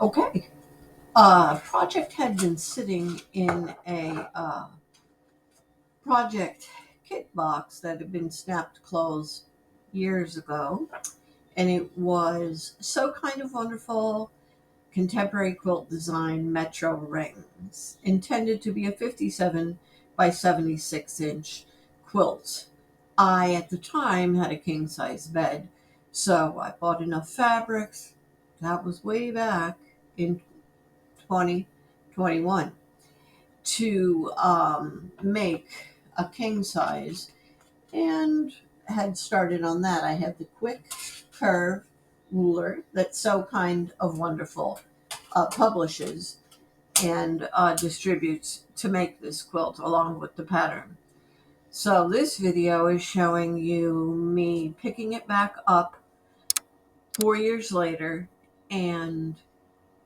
Okay. Project had been sitting in a project kit box that had been snapped closed years ago, and it was So Kind of Wonderful Contemporary Quilt Design Metro Rings, intended to be a 57 by 76-inch quilt. I, at the time, had a king size bed, so I bought enough fabrics. That was way back in 2021 to make a king size, and had started on that. I had the quick curve ruler that So Kind of Wonderful publishes and distributes to make this quilt along with the pattern. So this video is showing you me picking it back up 4 years later and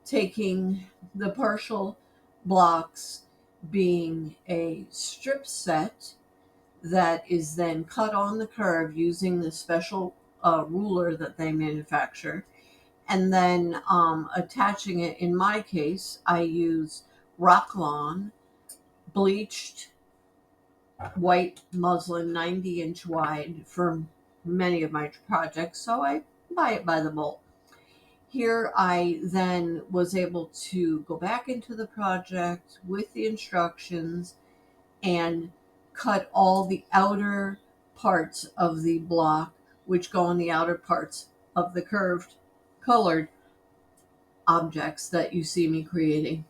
taking the partial blocks, being a strip set that is then cut on the curve using the special ruler that they manufacture, and then attaching it. In my case, I use Rocklon bleached white muslin 90-inch wide for many of my projects, so I buy it by the bolt. Here I then was able to go back into the project with the instructions and cut all the outer parts of the block, which go on the outer parts of the curved colored objects that you see me creating,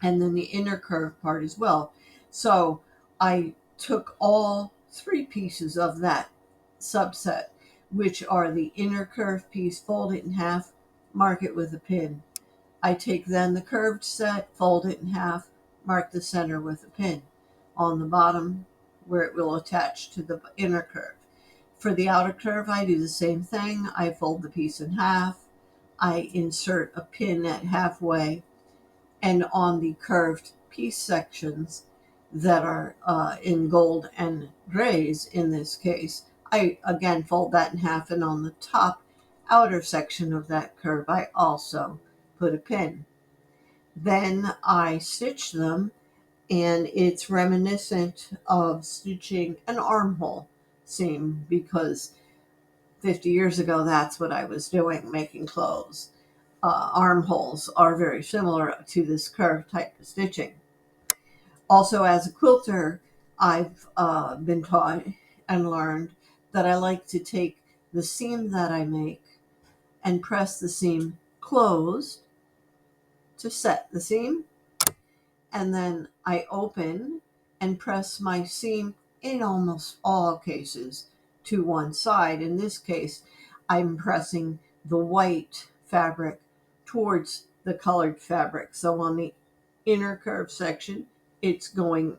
and then the inner curve part as well. So I took all three pieces of that subset, which are the inner curve piece, fold it in half, mark it with a pin. I take then the curved set, fold it in half, mark the center with a pin on the bottom where it will attach to the inner curve. For the outer curve, I do the same thing. I fold the piece in half, I insert a pin at halfway, and on the curved piece sections that are in gold and grays in this case, I again fold that in half, and on the top outer section of that curve, I also put a pin. Then I stitch them, and it's reminiscent of stitching an armhole seam because 50 years ago, that's what I was doing, making clothes. Armholes are very similar to this curved type of stitching. Also, as a quilter, I've been taught and learned that I like to take the seam that I make and press the seam closed to set the seam, and then I open and press my seam in almost all cases to one side. In this case, I'm pressing the white fabric towards the colored fabric. So on the inner curve section, it's going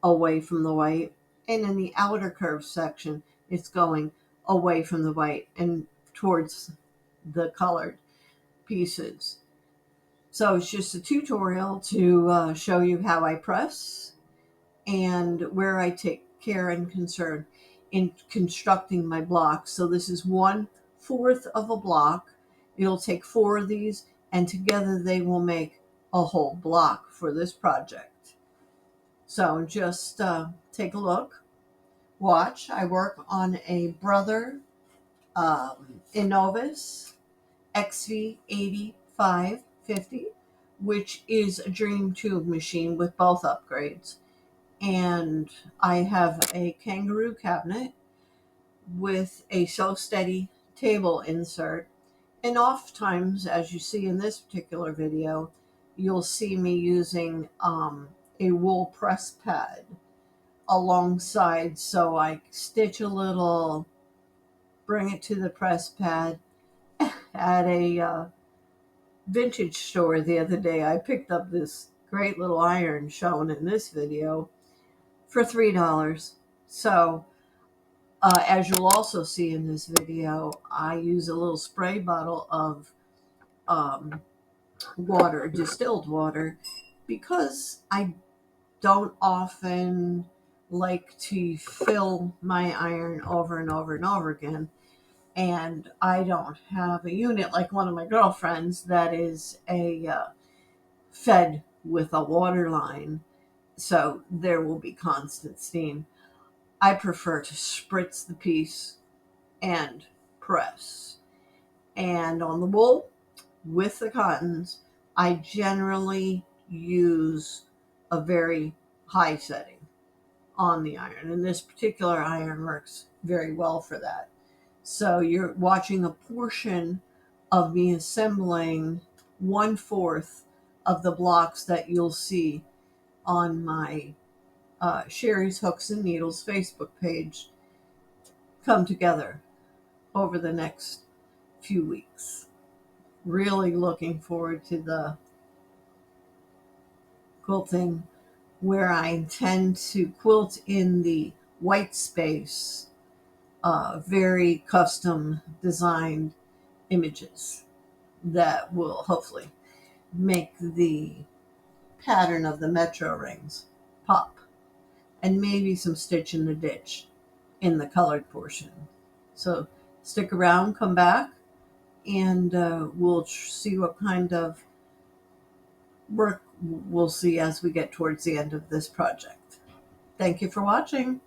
away from the white, and in the outer curve section, it's going away from the white and towards the colored pieces. So it's just a tutorial to show you how I press and where I take care and concern in constructing my blocks. So this is 1/4 of a block. It'll take 4 of these, and together they will make a whole block for this project. So just take a look, watch. I work on a Brother Innovis XV8550, which is a dream tube machine with both upgrades. And I have a kangaroo cabinet with a Sew Steady table insert. And oftentimes, as you see in this particular video, you'll see me using a wool press pad alongside. So I stitch a little, bring it to the press pad. At a vintage store the other day, I picked up this great little iron shown in this video for $3. So as you'll also see in this video, I use a little spray bottle of water, distilled water, because I don't often like to fill my iron over and over and over again. and I don't have a unit like one of my girlfriends that is a fed with a water line, so there will be constant steam. I prefer to spritz the piece and press. And on the wool with the cottons, I generally use a very high setting on the iron, and this particular iron works very well for that. So you're watching a portion of me assembling 1/4 of the blocks that you'll see on my Sherry's Hooks and Needles Facebook page come together over the next few weeks. Really looking forward to the quilting where I intend to quilt in the white space, very custom designed images that will hopefully make the pattern of the metro rings pop, and maybe some stitch in the ditch in the colored portion. So stick around, come back, and we'll see what kind of work we'll see as we get towards the end of this project. Thank you for watching.